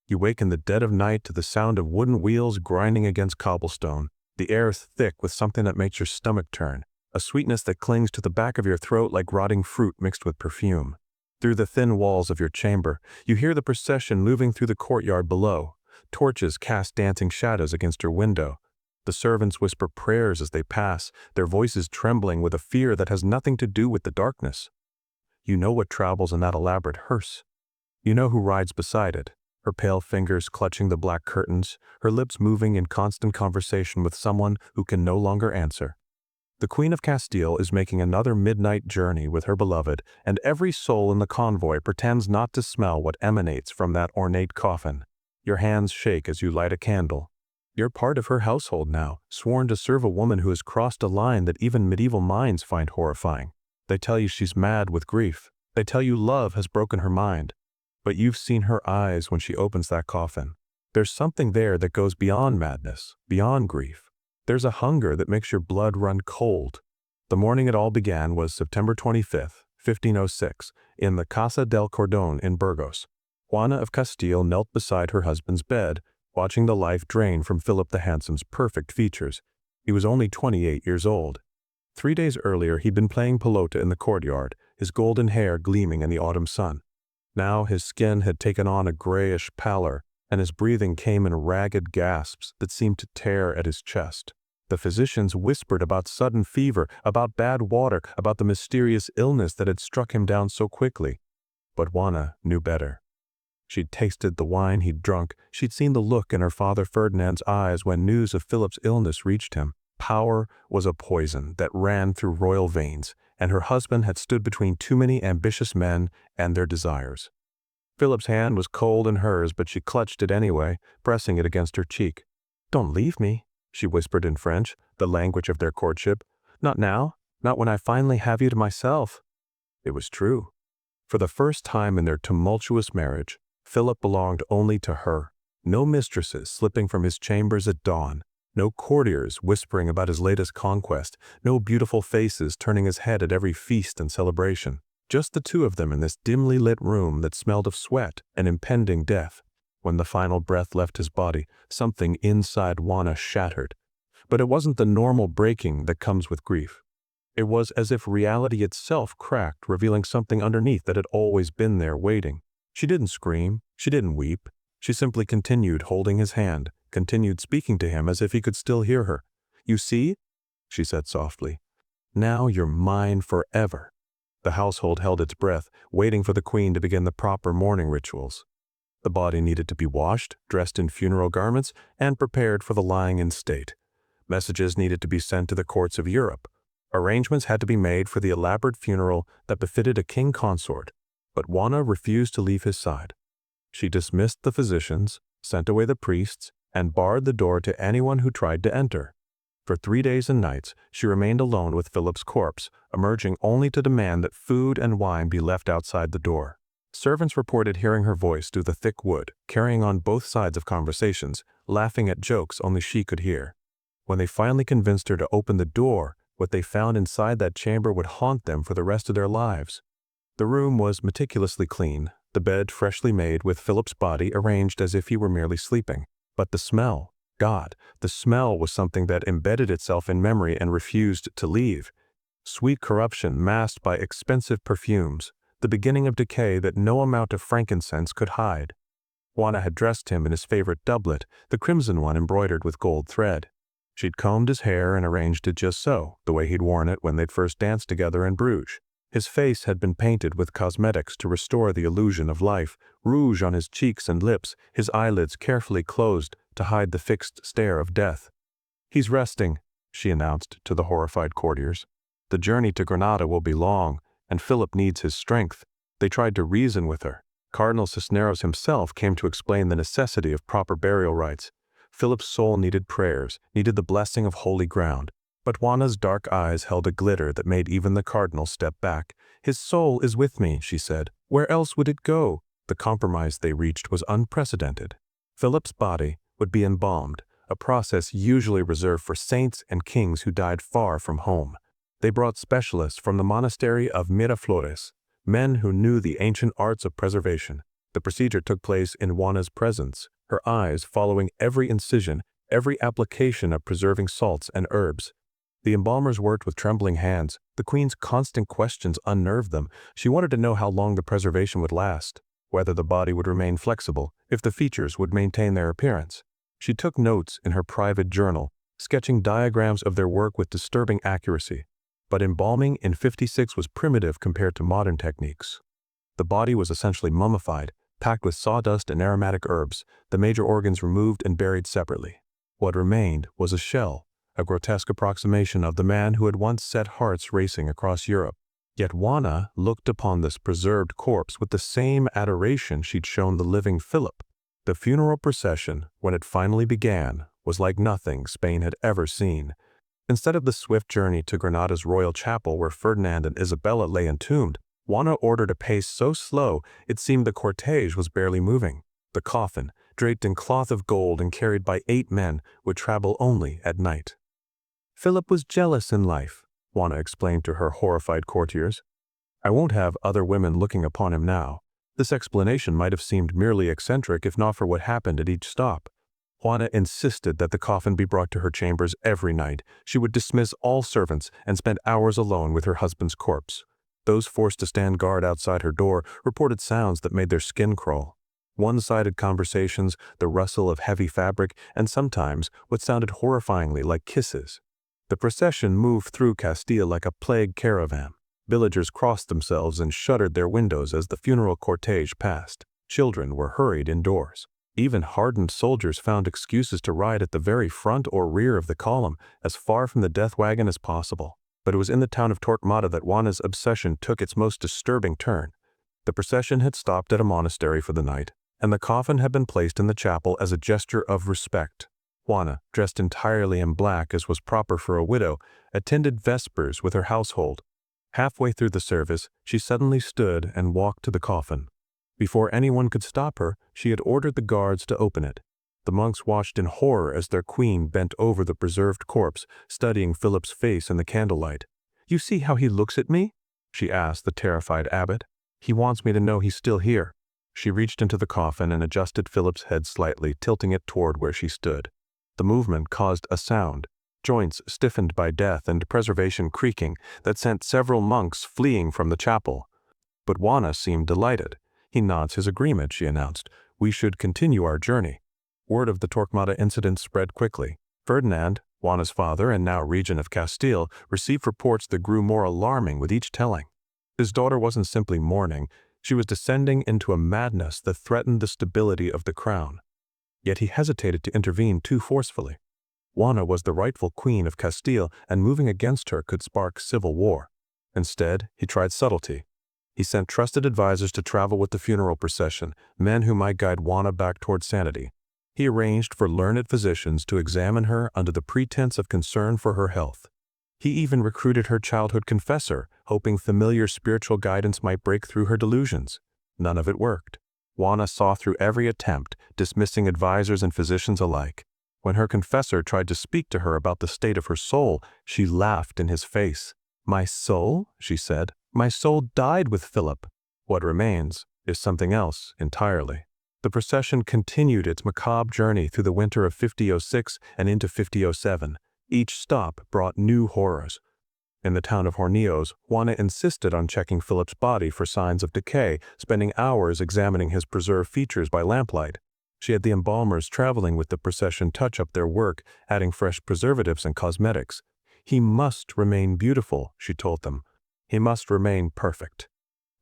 You wake in the dead of night to the sound of wooden wheels grinding against cobblestone. The air is thick with something that makes your stomach turn, a sweetness that clings to the back of your throat like rotting fruit mixed with perfume. Through the thin walls of your chamber, you hear the procession moving through the courtyard below. Torches cast dancing shadows against your window. The servants whisper prayers as they pass, their voices trembling with a fear that has nothing to do with the darkness. You know what travels in that elaborate hearse. You know who rides beside it, her pale fingers clutching the black curtains, her lips moving in constant conversation with someone who can no longer answer. The Queen of Castile is making another midnight journey with her beloved, and every soul in the convoy pretends not to smell what emanates from that ornate coffin. Your hands shake as you light a candle. You're part of her household now, sworn to serve a woman who has crossed a line that even medieval minds find horrifying. They tell you she's mad with grief. They tell you love has broken her mind. But you've seen her eyes when she opens that coffin. There's something there that goes beyond madness, beyond grief. There's a hunger that makes your blood run cold. The morning it all began was September 25th, 1506, in the Casa del Cordón in Burgos. Juana of Castile knelt beside her husband's bed, watching the life drain from Philip the Handsome's perfect features. He was only 28 years old. 3 days earlier he'd been playing pelota in the courtyard, his golden hair gleaming in the autumn sun. Now his skin had taken on a grayish pallor, and his breathing came in ragged gasps that seemed to tear at his chest. The physicians whispered about sudden fever, about bad water, about the mysterious illness that had struck him down so quickly. But Juana knew better. She'd tasted the wine he'd drunk, she'd seen the look in her father Ferdinand's eyes when news of Philip's illness reached him. Power was a poison that ran through royal veins, and her husband had stood between too many ambitious men and their desires. Philip's hand was cold in hers, but she clutched it anyway, pressing it against her cheek. "Don't leave me," she whispered in French, the language of their courtship. "Not now, not when I finally have you to myself." It was true. For the first time in their tumultuous marriage, Philip belonged only to her. No mistresses slipping from his chambers at dawn, no courtiers whispering about his latest conquest, no beautiful faces turning his head at every feast and celebration. Just the two of them in this dimly lit room that smelled of sweat and impending death. When the final breath left his body, something inside Juana shattered. But it wasn't the normal breaking that comes with grief. It was as if reality itself cracked, revealing something underneath that had always been there waiting. She didn't scream, she didn't weep. She simply continued holding his hand, continued speaking to him as if he could still hear her. "You see?" she said softly. "Now you're mine forever." The household held its breath, waiting for the queen to begin the proper mourning rituals. The body needed to be washed, dressed in funeral garments, and prepared for the lying in state. Messages needed to be sent to the courts of Europe. Arrangements had to be made for the elaborate funeral that befitted a king consort, but Juana refused to leave his side. She dismissed the physicians, sent away the priests, and barred the door to anyone who tried to enter. For 3 days and nights, she remained alone with Philip's corpse, emerging only to demand that food and wine be left outside the door. Servants reported hearing her voice through the thick wood, carrying on both sides of conversations, laughing at jokes only she could hear. When they finally convinced her to open the door, what they found inside that chamber would haunt them for the rest of their lives. The room was meticulously clean, the bed freshly made with Philip's body arranged as if he were merely sleeping. But the smell, God, the smell was something that embedded itself in memory and refused to leave. Sweet corruption masked by expensive perfumes, the beginning of decay that no amount of frankincense could hide. Juana had dressed him in his favorite doublet, the crimson one embroidered with gold thread. She'd combed his hair and arranged it just so, the way he'd worn it when they'd first danced together in Bruges. His face had been painted with cosmetics to restore the illusion of life, rouge on his cheeks and lips, his eyelids carefully closed to hide the fixed stare of death. "He's resting," she announced to the horrified courtiers. "The journey to Granada will be long, and Philip needs his strength." They tried to reason with her. Cardinal Cisneros himself came to explain the necessity of proper burial rites. Philip's soul needed prayers, needed the blessing of holy ground. But Juana's dark eyes held a glitter that made even the cardinal step back. "His soul is with me," she said. "Where else would it go?" The compromise they reached was unprecedented. Philip's body would be embalmed, a process usually reserved for saints and kings who died far from home. They brought specialists from the monastery of Miraflores, men who knew the ancient arts of preservation. The procedure took place in Juana's presence, her eyes following every incision, every application of preserving salts and herbs. The embalmers worked with trembling hands. The queen's constant questions unnerved them. She wanted to know how long the preservation would last, whether the body would remain flexible, if the features would maintain their appearance. She took notes in her private journal, sketching diagrams of their work with disturbing accuracy. But embalming in 56 was primitive compared to modern techniques. The body was essentially mummified, packed with sawdust and aromatic herbs, the major organs removed and buried separately. What remained was a shell, a grotesque approximation of the man who had once set hearts racing across Europe. Yet Juana looked upon this preserved corpse with the same adoration she'd shown the living Philip. The funeral procession, when it finally began, was like nothing Spain had ever seen. Instead of the swift journey to Granada's royal chapel where Ferdinand and Isabella lay entombed, Juana ordered a pace so slow it seemed the cortege was barely moving. The coffin, draped in cloth of gold and carried by 8 men, would travel only at night. Philip was jealous in life, Juana explained to her horrified courtiers. I won't have other women looking upon him now. This explanation might have seemed merely eccentric if not for what happened at each stop. Juana insisted that the coffin be brought to her chambers every night. She would dismiss all servants and spend hours alone with her husband's corpse. Those forced to stand guard outside her door reported sounds that made their skin crawl. One-sided conversations, the rustle of heavy fabric, and sometimes what sounded horrifyingly like kisses. The procession moved through Castile like a plague caravan. Villagers crossed themselves and shuttered their windows as the funeral cortege passed. Children were hurried indoors. Even hardened soldiers found excuses to ride at the very front or rear of the column, as far from the death wagon as possible. But it was in the town of Torquemada that Juana's obsession took its most disturbing turn. The procession had stopped at a monastery for the night, and the coffin had been placed in the chapel as a gesture of respect. Juana, dressed entirely in black as was proper for a widow, attended vespers with her household. Halfway through the service, she suddenly stood and walked to the coffin. Before anyone could stop her, she had ordered the guards to open it. The monks watched in horror as their queen bent over the preserved corpse, studying Philip's face in the candlelight. You see how he looks at me? She asked the terrified abbot. He wants me to know he's still here. She reached into the coffin and adjusted Philip's head slightly, tilting it toward where she stood. The movement caused a sound, joints stiffened by death and preservation creaking, that sent several monks fleeing from the chapel. But Juana seemed delighted. He nods his agreement, she announced. We should continue our journey. Word of the Torquemada incident spread quickly. Ferdinand, Juana's father and now regent of Castile, received reports that grew more alarming with each telling. His daughter wasn't simply mourning, she was descending into a madness that threatened the stability of the crown. Yet he hesitated to intervene too forcefully. Juana was the rightful queen of Castile, and moving against her could spark civil war. Instead, he tried subtlety. He sent trusted advisors to travel with the funeral procession, men who might guide Juana back toward sanity. He arranged for learned physicians to examine her under the pretense of concern for her health. He even recruited her childhood confessor, hoping familiar spiritual guidance might break through her delusions. None of it worked. Juana saw through every attempt, dismissing advisors and physicians alike. When her confessor tried to speak to her about the state of her soul, she laughed in his face. "My soul?" she said. "My soul died with Philip. What remains is something else entirely." The procession continued its macabre journey through the winter of 5006 and into 5007. Each stop brought new horrors. In the town of Hornillos, Juana insisted on checking Philip's body for signs of decay, spending hours examining his preserved features by lamplight. She had the embalmers traveling with the procession touch up their work, adding fresh preservatives and cosmetics. He must remain beautiful, she told them. He must remain perfect.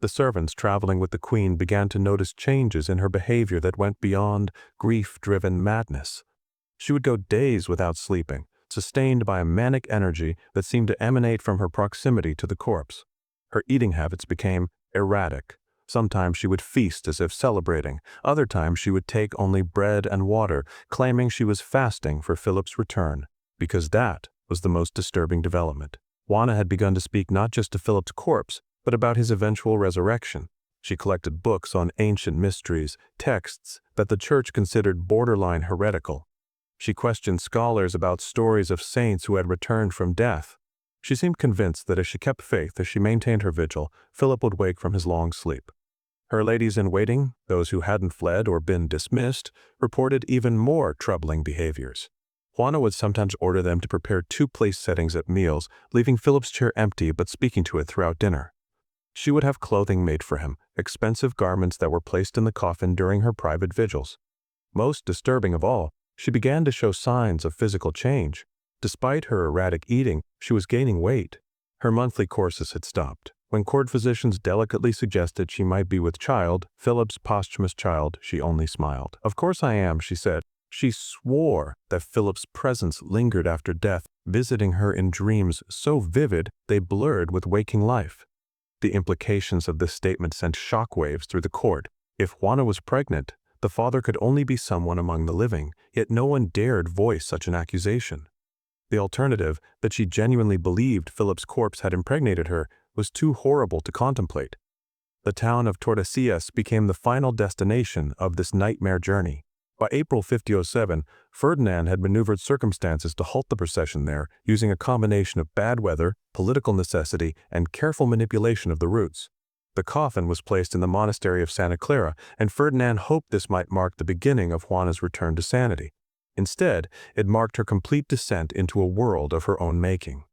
The servants traveling with the queen began to notice changes in her behavior that went beyond grief-driven madness. She would go days without sleeping, sustained by a manic energy that seemed to emanate from her proximity to the corpse. Her eating habits became erratic. Sometimes she would feast as if celebrating, other times she would take only bread and water, claiming she was fasting for Philip's return, because that was the most disturbing development. Juana had begun to speak not just to Philip's corpse, but about his eventual resurrection. She collected books on ancient mysteries, texts that the church considered borderline heretical. She questioned scholars about stories of saints who had returned from death. She seemed convinced that if she kept faith, as she maintained her vigil, Philip would wake from his long sleep. Her ladies-in-waiting, those who hadn't fled or been dismissed, reported even more troubling behaviors. Juana would sometimes order them to prepare two place settings at meals, leaving Philip's chair empty but speaking to it throughout dinner. She would have clothing made for him, expensive garments that were placed in the coffin during her private vigils. Most disturbing of all, she began to show signs of physical change. Despite her erratic eating, she was gaining weight. Her monthly courses had stopped. When court physicians delicately suggested she might be with child, Philip's posthumous child, she only smiled. "Of course I am," she said. She swore that Philip's presence lingered after death, visiting her in dreams so vivid they blurred with waking life. The implications of this statement sent shockwaves through the court. If Juana was pregnant, the father could only be someone among the living, yet no one dared voice such an accusation. The alternative, that she genuinely believed Philip's corpse had impregnated her, was too horrible to contemplate. The town of Tordesillas became the final destination of this nightmare journey. By April 1507, Ferdinand had maneuvered circumstances to halt the procession there, using a combination of bad weather, political necessity, and careful manipulation of the routes. The coffin was placed in the monastery of Santa Clara, and Ferdinand hoped this might mark the beginning of Juana's return to sanity. Instead, it marked her complete descent into a world of her own making.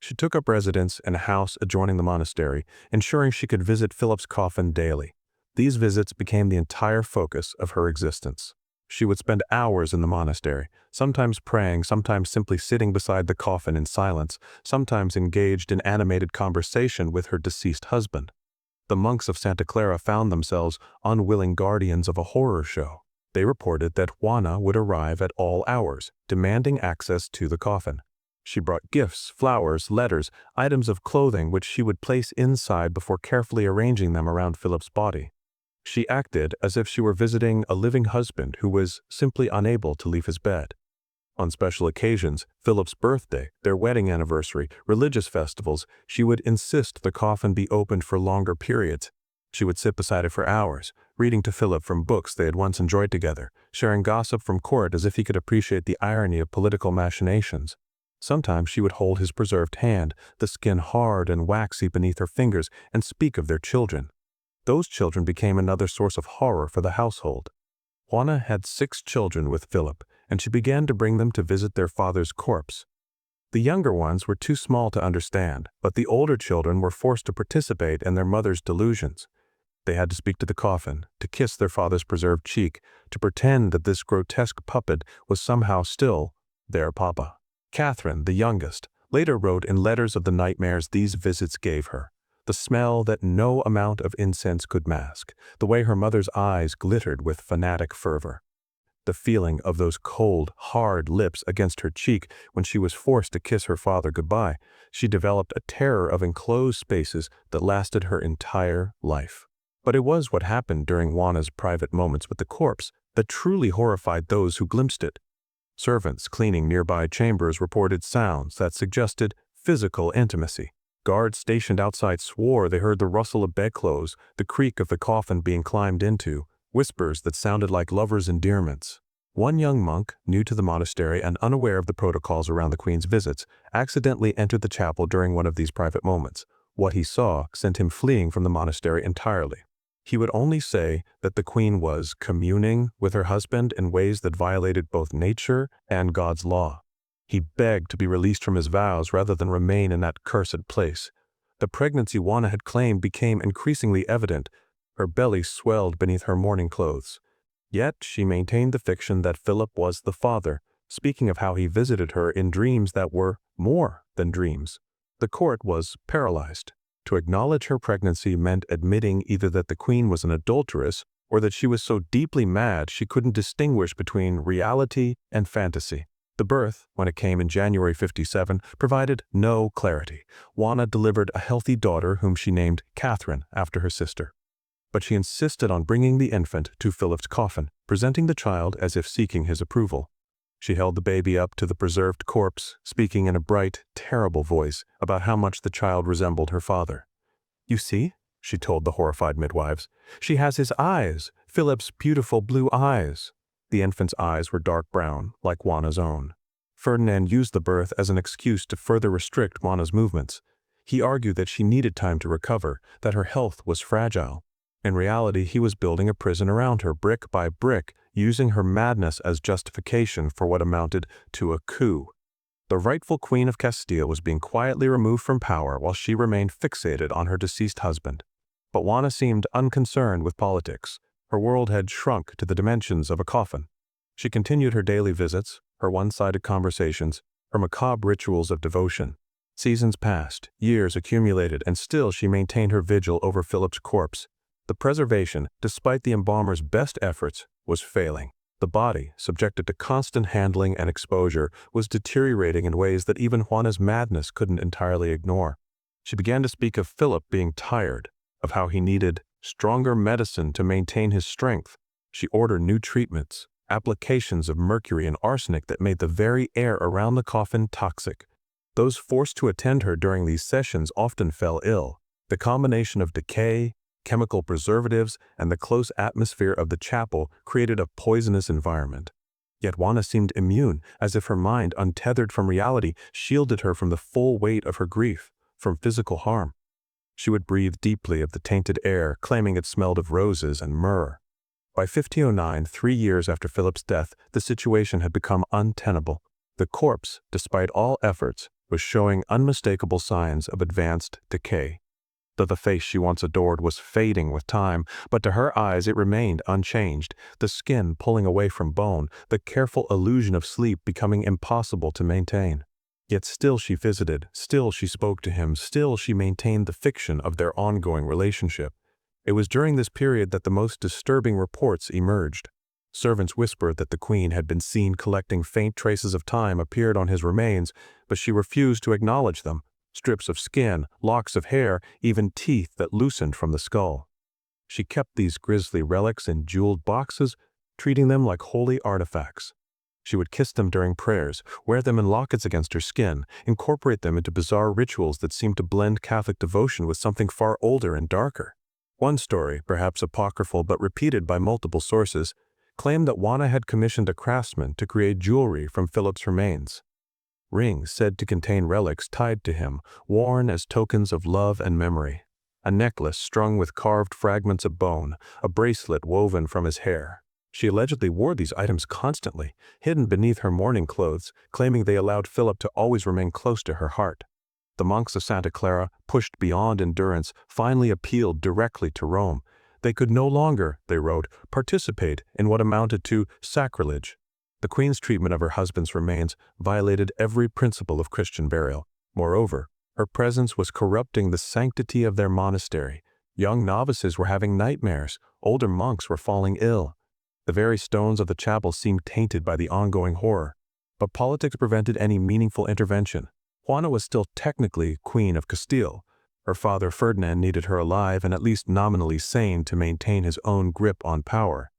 She took up residence in a house adjoining the monastery, ensuring she could visit Philip's coffin daily. These visits became the entire focus of her existence. She would spend hours in the monastery, sometimes praying, sometimes simply sitting beside the coffin in silence, sometimes engaged in animated conversation with her deceased husband. The monks of Santa Clara found themselves unwilling guardians of a horror show. They reported that Juana would arrive at all hours, demanding access to the coffin. She brought gifts, flowers, letters, items of clothing which she would place inside before carefully arranging them around Philip's body. She acted as if she were visiting a living husband who was simply unable to leave his bed. On special occasions, Philip's birthday, their wedding anniversary, religious festivals, she would insist the coffin be opened for longer periods. She would sit beside it for hours, reading to Philip from books they had once enjoyed together, sharing gossip from court as if he could appreciate the irony of political machinations. Sometimes she would hold his preserved hand, the skin hard and waxy beneath her fingers, and speak of their children. Those children became another source of horror for the household. Juana had 6 children with Philip, and she began to bring them to visit their father's corpse. The younger ones were too small to understand, but the older children were forced to participate in their mother's delusions. They had to speak to the coffin, to kiss their father's preserved cheek, to pretend that this grotesque puppet was somehow still their papa. Catherine, the youngest, later wrote in letters of the nightmares these visits gave her. The smell that no amount of incense could mask, the way her mother's eyes glittered with fanatic fervor. The feeling of those cold, hard lips against her cheek when she was forced to kiss her father goodbye. She developed a terror of enclosed spaces that lasted her entire life. But it was what happened during Juana's private moments with the corpse that truly horrified those who glimpsed it. Servants cleaning nearby chambers reported sounds that suggested physical intimacy. Guards stationed outside swore they heard the rustle of bedclothes, the creak of the coffin being climbed into, whispers that sounded like lovers' endearments. One young monk, new to the monastery and unaware of the protocols around the queen's visits, accidentally entered the chapel during one of these private moments. What he saw sent him fleeing from the monastery entirely. He would only say that the queen was communing with her husband in ways that violated both nature and God's law. He begged to be released from his vows rather than remain in that cursed place. The pregnancy Juana had claimed became increasingly evident. Her belly swelled beneath her mourning clothes. Yet she maintained the fiction that Philip was the father, speaking of how he visited her in dreams that were more than dreams. The court was paralyzed. To acknowledge her pregnancy meant admitting either that the queen was an adulteress or that she was so deeply mad she couldn't distinguish between reality and fantasy. The birth, when it came in January 57, provided no clarity. Juana delivered a healthy daughter whom she named Catherine after her sister. But she insisted on bringing the infant to Philip's coffin, presenting the child as if seeking his approval. She held the baby up to the preserved corpse, speaking in a bright, terrible voice about how much the child resembled her father. "You see," she told the horrified midwives, "she has his eyes, Philip's beautiful blue eyes." The infant's eyes were dark brown, like Juana's own. Ferdinand used the birth as an excuse to further restrict Juana's movements. He argued that she needed time to recover, that her health was fragile. In reality, he was building a prison around her brick by brick, using her madness as justification for what amounted to a coup. The rightful Queen of Castile was being quietly removed from power while she remained fixated on her deceased husband. But Juana seemed unconcerned with politics. Her world had shrunk to the dimensions of a coffin. She continued her daily visits, her one-sided conversations, her macabre rituals of devotion. Seasons passed, years accumulated, and still she maintained her vigil over Philip's corpse. The preservation, despite the embalmer's best efforts, was failing. The body, subjected to constant handling and exposure, was deteriorating in ways that even Juana's madness couldn't entirely ignore. She began to speak of Philip being tired, of how he needed stronger medicine to maintain his strength. She ordered new treatments, applications of mercury and arsenic that made the very air around the coffin toxic. Those forced to attend her during these sessions often fell ill. The combination of decay, chemical preservatives, and the close atmosphere of the chapel created a poisonous environment. Yet Juana seemed immune, as if her mind, untethered from reality, shielded her from the full weight of her grief, from physical harm. She would breathe deeply of the tainted air, claiming it smelled of roses and myrrh. By 1509, 3 years after Philip's death, the situation had become untenable. The corpse, despite all efforts, was showing unmistakable signs of advanced decay. Though the face she once adored was fading with time, but to her eyes it remained unchanged, the skin pulling away from bone, the careful illusion of sleep becoming impossible to maintain. Yet still she visited, still she spoke to him, still she maintained the fiction of their ongoing relationship. It was during this period that the most disturbing reports emerged. Servants whispered that the queen had been seen collecting faint traces of time appeared on his remains, but she refused to acknowledge them. Strips of skin, locks of hair, even teeth that loosened from the skull. She kept these grisly relics in jeweled boxes, treating them like holy artifacts. She would kiss them during prayers, wear them in lockets against her skin, incorporate them into bizarre rituals that seemed to blend Catholic devotion with something far older and darker. One story, perhaps apocryphal but repeated by multiple sources, claimed that Juana had commissioned a craftsman to create jewelry from Philip's remains. Rings said to contain relics tied to him, worn as tokens of love and memory. A necklace strung with carved fragments of bone, a bracelet woven from his hair. She allegedly wore these items constantly, hidden beneath her mourning clothes, claiming they allowed Philip to always remain close to her heart. The monks of Santa Clara, pushed beyond endurance, finally appealed directly to Rome. They could no longer, they wrote, participate in what amounted to sacrilege. The queen's treatment of her husband's remains violated every principle of Christian burial. Moreover, her presence was corrupting the sanctity of their monastery. Young novices were having nightmares. Older monks were falling ill. The very stones of the chapel seemed tainted by the ongoing horror. But politics prevented any meaningful intervention. Juana was still technically Queen of Castile. Her father Ferdinand needed her alive and at least nominally sane to maintain his own grip on power.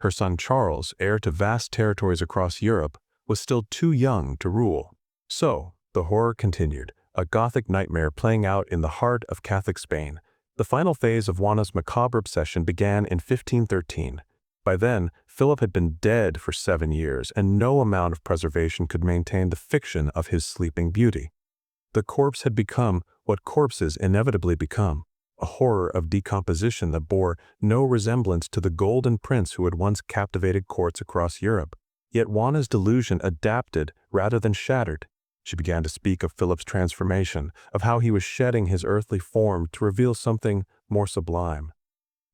Her son Charles, heir to vast territories across Europe, was still too young to rule. So, the horror continued, a Gothic nightmare playing out in the heart of Catholic Spain. The final phase of Juana's macabre obsession began in 1513. By then, Philip had been dead for 7 years, and no amount of preservation could maintain the fiction of his sleeping beauty. The corpse had become what corpses inevitably become, a horror of decomposition that bore no resemblance to the golden prince who had once captivated courts across Europe. Yet Juana's delusion adapted rather than shattered. She began to speak of Philip's transformation, of how he was shedding his earthly form to reveal something more sublime.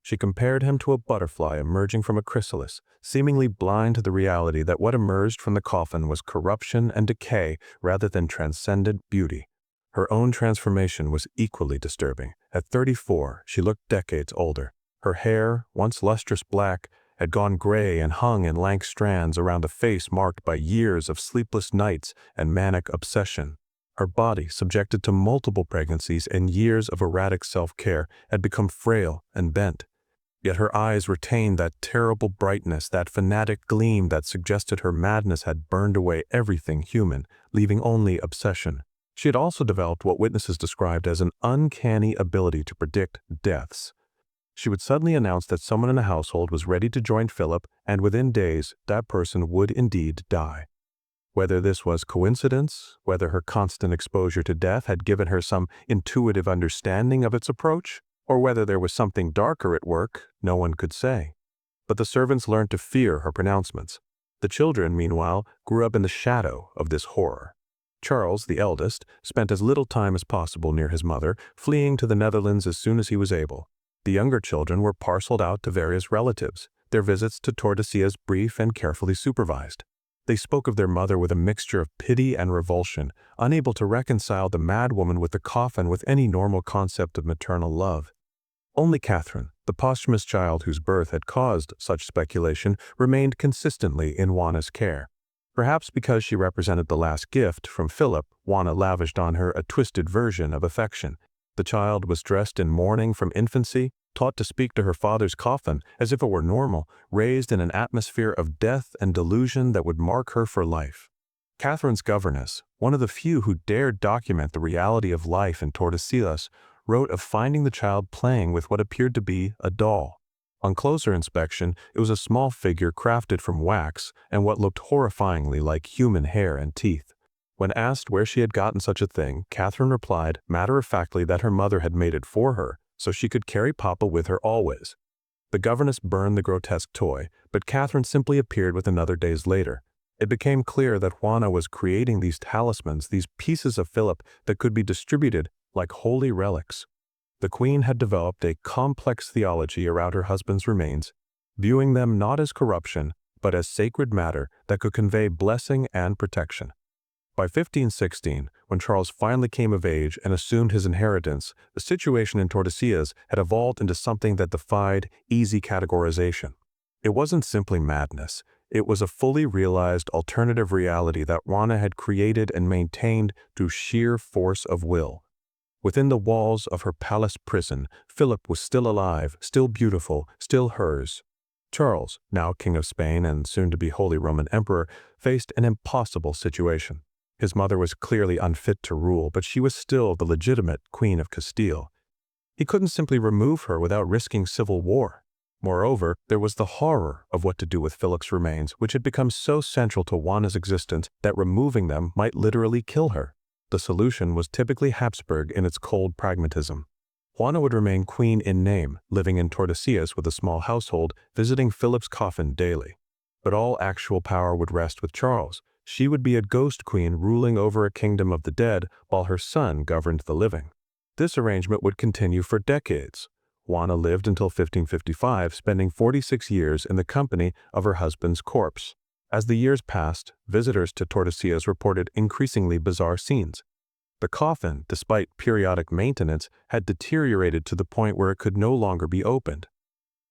She compared him to a butterfly emerging from a chrysalis, seemingly blind to the reality that what emerged from the coffin was corruption and decay rather than transcendent beauty. Her own transformation was equally disturbing. At 34, she looked decades older. Her hair, once lustrous black, had gone gray and hung in lank strands around a face marked by years of sleepless nights and manic obsession. Her body, subjected to multiple pregnancies and years of erratic self-care, had become frail and bent. Yet her eyes retained that terrible brightness, that fanatic gleam that suggested her madness had burned away everything human, leaving only obsession. She had also developed what witnesses described as an uncanny ability to predict deaths. She would suddenly announce that someone in the household was ready to join Philip, and within days, that person would indeed die. Whether this was coincidence, whether her constant exposure to death had given her some intuitive understanding of its approach, or whether there was something darker at work, no one could say. But the servants learned to fear her pronouncements. The children, meanwhile, grew up in the shadow of this horror. Charles, the eldest, spent as little time as possible near his mother, fleeing to the Netherlands as soon as he was able. The younger children were parceled out to various relatives, their visits to Tordesillas brief and carefully supervised. They spoke of their mother with a mixture of pity and revulsion, unable to reconcile the madwoman with the coffin with any normal concept of maternal love. Only Catherine, the posthumous child whose birth had caused such speculation, remained consistently in Juana's care. Perhaps because she represented the last gift from Philip, Juana lavished on her a twisted version of affection. The child was dressed in mourning from infancy, taught to speak to her father's coffin as if it were normal, raised in an atmosphere of death and delusion that would mark her for life. Catherine's governess, one of the few who dared document the reality of life in Tordesillas, wrote of finding the child playing with what appeared to be a doll. On closer inspection, it was a small figure crafted from wax and what looked horrifyingly like human hair and teeth. When asked where she had gotten such a thing, Catherine replied matter-of-factly that her mother had made it for her, so she could carry Papa with her always. The governess burned the grotesque toy, but Catherine simply appeared with another days later. It became clear that Juana was creating these talismans, these pieces of Philip that could be distributed like holy relics. The queen had developed a complex theology around her husband's remains, viewing them not as corruption, but as sacred matter that could convey blessing and protection. By 1516, when Charles finally came of age and assumed his inheritance, the situation in Tordesillas had evolved into something that defied easy categorization. It wasn't simply madness. It was a fully realized alternative reality that Juana had created and maintained through sheer force of will. Within the walls of her palace prison, Philip was still alive, still beautiful, still hers. Charles, now King of Spain and soon to be Holy Roman Emperor, faced an impossible situation. His mother was clearly unfit to rule, but she was still the legitimate Queen of Castile. He couldn't simply remove her without risking civil war. Moreover, there was the horror of what to do with Philip's remains, which had become so central to Juana's existence that removing them might literally kill her. The solution was typically Habsburg in its cold pragmatism. Juana would remain queen in name, living in Tordesillas with a small household, visiting Philip's coffin daily. But all actual power would rest with Charles. She would be a ghost queen ruling over a kingdom of the dead while her son governed the living. This arrangement would continue for decades. Juana lived until 1555, spending 46 years in the company of her husband's corpse. As the years passed, visitors to Tordesillas reported increasingly bizarre scenes. The coffin, despite periodic maintenance, had deteriorated to the point where it could no longer be opened.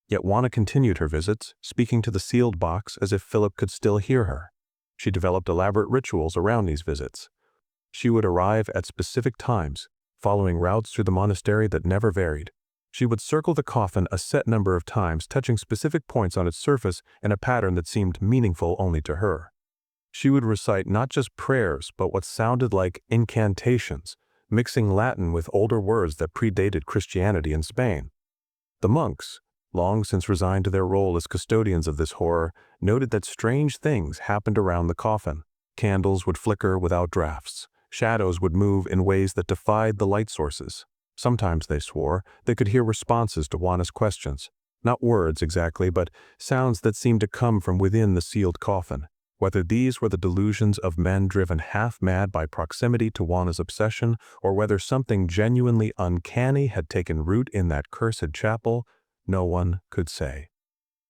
Yet Juana continued her visits, speaking to the sealed box as if Philip could still hear her. She developed elaborate rituals around these visits. She would arrive at specific times, following routes through the monastery that never varied. She would circle the coffin a set number of times, touching specific points on its surface in a pattern that seemed meaningful only to her. She would recite not just prayers, but what sounded like incantations, mixing Latin with older words that predated Christianity in Spain. The monks, long since resigned to their role as custodians of this horror, noted that strange things happened around the coffin. Candles would flicker without drafts. Shadows would move in ways that defied the light sources. Sometimes, they swore, they could hear responses to Juana's questions. Not words exactly, but sounds that seemed to come from within the sealed coffin. Whether these were the delusions of men driven half-mad by proximity to Juana's obsession, or whether something genuinely uncanny had taken root in that cursed chapel, no one could say.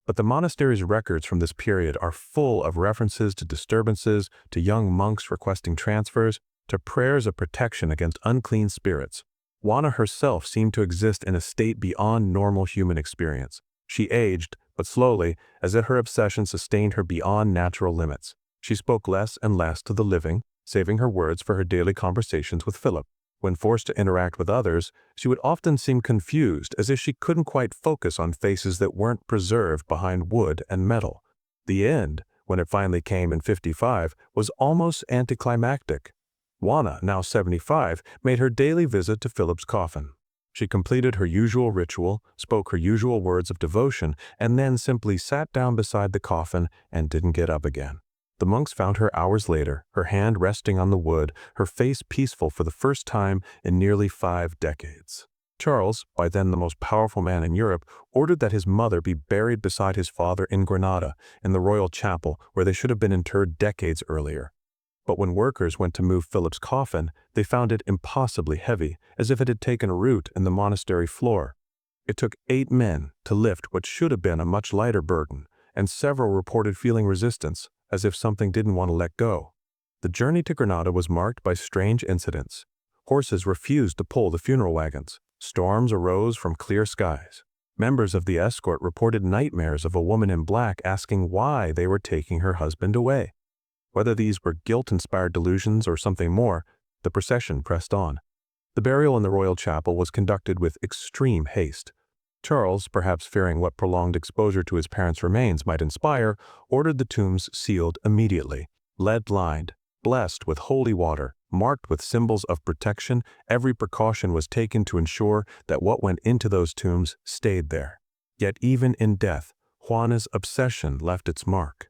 But the monastery's records from this period are full of references to disturbances, to young monks requesting transfers, to prayers of protection against unclean spirits. Juana herself seemed to exist in a state beyond normal human experience. She aged, but slowly, as if her obsession sustained her beyond natural limits. She spoke less and less to the living, saving her words for her daily conversations with Philip. When forced to interact with others, she would often seem confused, as if she couldn't quite focus on faces that weren't preserved behind wood and metal. The end, when it finally came in 55, was almost anticlimactic. Juana, now 75, made her daily visit to Philip's coffin. She completed her usual ritual, spoke her usual words of devotion, and then simply sat down beside the coffin and didn't get up again. The monks found her hours later, her hand resting on the wood, her face peaceful for the first time in nearly 5 decades. Charles, by then the most powerful man in Europe, ordered that his mother be buried beside his father in Granada, in the royal chapel where they should have been interred decades earlier. But when workers went to move Philip's coffin, they found it impossibly heavy, as if it had taken root in the monastery floor. It took 8 men to lift what should have been a much lighter burden, and several reported feeling resistance, as if something didn't want to let go. The journey to Granada was marked by strange incidents. Horses refused to pull the funeral wagons. Storms arose from clear skies. Members of the escort reported nightmares of a woman in black asking why they were taking her husband away. Whether these were guilt-inspired delusions or something more, the procession pressed on. The burial in the royal chapel was conducted with extreme haste. Charles, perhaps fearing what prolonged exposure to his parents' remains might inspire, ordered the tombs sealed immediately, lead-lined, blessed with holy water, marked with symbols of protection. Every precaution was taken to ensure that what went into those tombs stayed there. Yet even in death, Juana's obsession left its mark.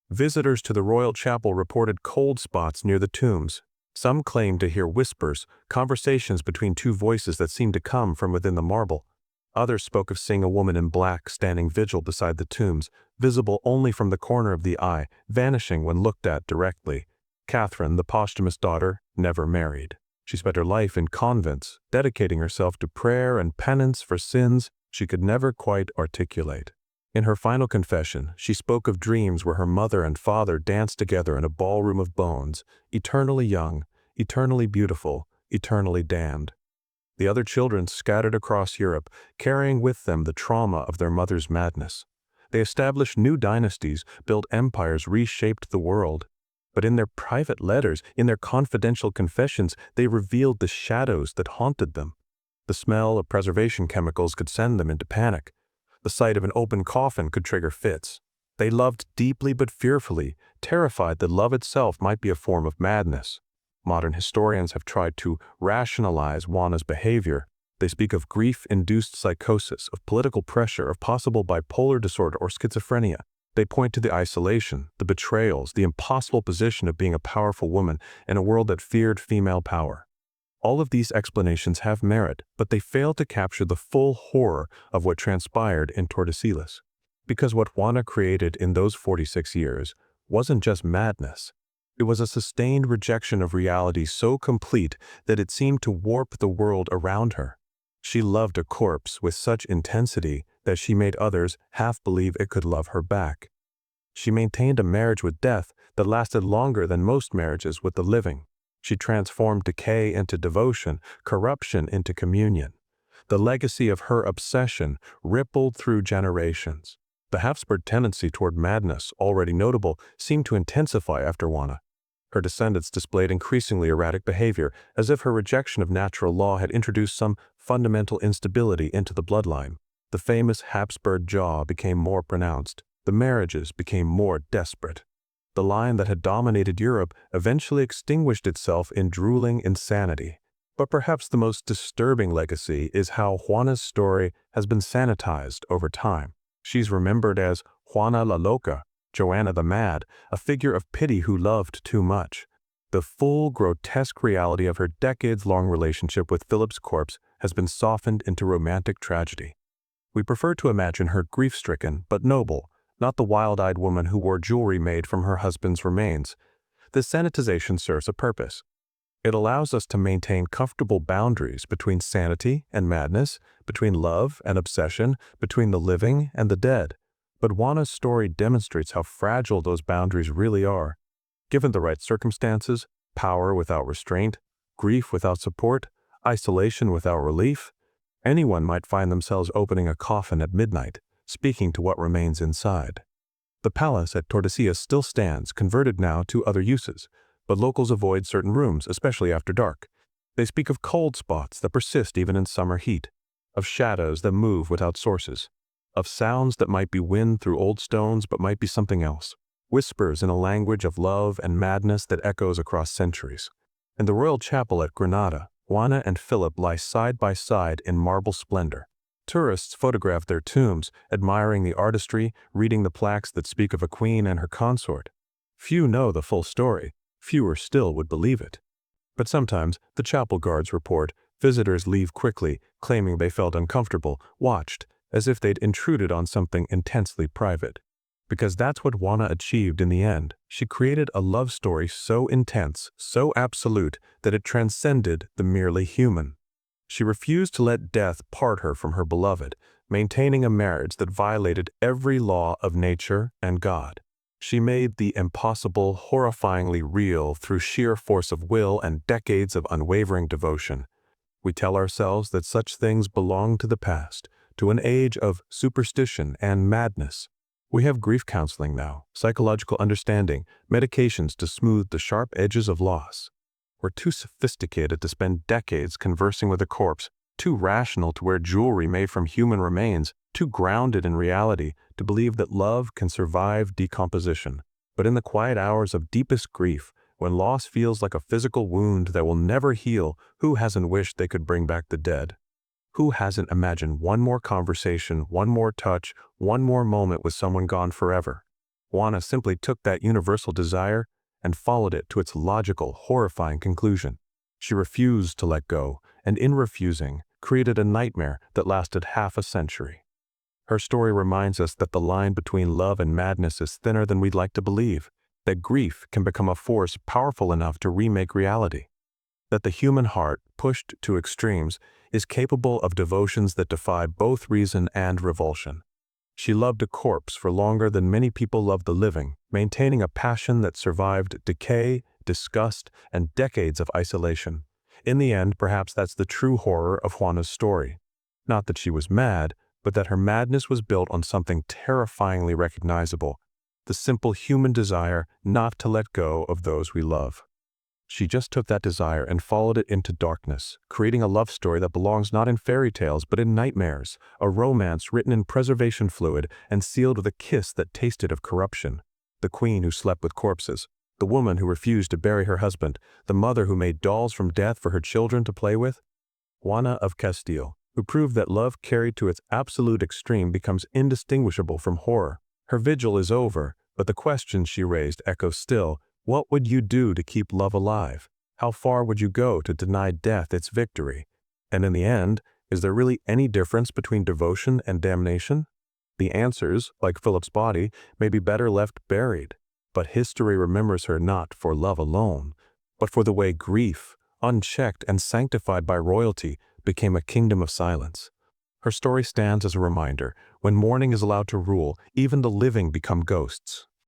Visitors to the royal chapel reported cold spots near the tombs. Some claimed to hear whispers, conversations between 2 voices that seemed to come from within the marble. Others spoke of seeing a woman in black standing vigil beside the tombs, visible only from the corner of the eye, vanishing when looked at directly. Catherine, the posthumous daughter, never married. She spent her life in convents, dedicating herself to prayer and penance for sins she could never quite articulate. In her final confession, she spoke of dreams where her mother and father danced together in a ballroom of bones, eternally young, eternally beautiful, eternally damned. The other children scattered across Europe, carrying with them the trauma of their mother's madness. They established new dynasties, built empires, reshaped the world. But in their private letters, in their confidential confessions, they revealed the shadows that haunted them. The smell of preservation chemicals could send them into panic. The sight of an open coffin could trigger fits. They loved deeply but fearfully, terrified that love itself might be a form of madness. Modern historians have tried to rationalize Juana's behavior. They speak of grief-induced psychosis, of political pressure, of possible bipolar disorder or schizophrenia. They point to the isolation, the betrayals, the impossible position of being a powerful woman in a world that feared female power. All of these explanations have merit, but they fail to capture the full horror of what transpired in Tordesillas. Because what Juana created in those 46 years wasn't just madness. It was a sustained rejection of reality so complete that it seemed to warp the world around her. She loved a corpse with such intensity that she made others half believe it could love her back. She maintained a marriage with death that lasted longer than most marriages with the living. She transformed decay into devotion, corruption into communion. The legacy of her obsession rippled through generations. The Habsburg tendency toward madness, already notable, seemed to intensify after Juana. Her descendants displayed increasingly erratic behavior, as if her rejection of natural law had introduced some fundamental instability into the bloodline. The famous Habsburg jaw became more pronounced. The marriages became more desperate. The line that had dominated Europe eventually extinguished itself in drooling insanity. But perhaps the most disturbing legacy is how Juana's story has been sanitized over time. She's remembered as Juana la Loca, Joanna the Mad, a figure of pity who loved too much. The full, grotesque reality of her decades-long relationship with Philip's corpse has been softened into romantic tragedy. We prefer to imagine her grief-stricken but noble, not the wild-eyed woman who wore jewelry made from her husband's remains. This sanitization serves a purpose. It allows us to maintain comfortable boundaries between sanity and madness, between love and obsession, between the living and the dead. But Juana's story demonstrates how fragile those boundaries really are. Given the right circumstances, power without restraint, grief without support, isolation without relief, anyone might find themselves opening a coffin at midnight, speaking to what remains inside. The palace at Tordesillas still stands, converted now to other uses, but locals avoid certain rooms, especially after dark. They speak of cold spots that persist even in summer heat, of shadows that move without sources, of sounds that might be wind through old stones but might be something else, whispers in a language of love and madness that echoes across centuries. In the royal chapel at Granada, Juana and Philip lie side by side in marble splendor. Tourists photograph their tombs, admiring the artistry, reading the plaques that speak of a queen and her consort. Few know the full story, fewer still would believe it. But sometimes the chapel guards report Visitors leave quickly, claiming they felt uncomfortable, watched, as if they'd intruded on something intensely private. Because that's what Juana achieved in the end. She created a love story so intense, so absolute, that it transcended the merely human. She refused to let death part her from her beloved, maintaining a marriage that violated every law of nature and God. She made the impossible horrifyingly real through sheer force of will and decades of unwavering devotion. We tell ourselves that such things belong to the past, to an age of superstition and madness. We have grief counseling now, psychological understanding, medications to smooth the sharp edges of loss. We're too sophisticated to spend decades conversing with a corpse, too rational to wear jewelry made from human remains, too grounded in reality to believe that love can survive decomposition. But in the quiet hours of deepest grief, when loss feels like a physical wound that will never heal, who hasn't wished they could bring back the dead? Who hasn't imagined one more conversation, one more touch, one more moment with someone gone forever? Juana simply took that universal desire and followed it to its logical, horrifying conclusion. She refused to let go, and in refusing, created a nightmare that lasted half a century. Her story reminds us that the line between love and madness is thinner than we'd like to believe, that grief can become a force powerful enough to remake reality, that the human heart, pushed to extremes, is capable of devotions that defy both reason and revulsion. She loved a corpse for longer than many people love the living, maintaining a passion that survived decay, disgust, and decades of isolation. In the end, perhaps that's the true horror of Juana's story. Not that she was mad, but that her madness was built on something terrifyingly recognizable, the simple human desire not to let go of those we love. She just took that desire and followed it into darkness, creating a love story that belongs not in fairy tales but in nightmares, a romance written in preservation fluid and sealed with a kiss that tasted of corruption. The queen who slept with corpses, the woman who refused to bury her husband, the mother who made dolls from death for her children to play with. Juana of Castile, who proved that love carried to its absolute extreme becomes indistinguishable from horror. Her vigil is over, but the question she raised echoes still. What would you do to keep love alive? How far would you go to deny death its victory? And in the end, is there really any difference between devotion and damnation? The answers, like Philip's body, may be better left buried, but history remembers her not for love alone, but for the way grief, unchecked and sanctified by royalty, became a kingdom of silence. Her story stands as a reminder: when mourning is allowed to rule, even the living become ghosts.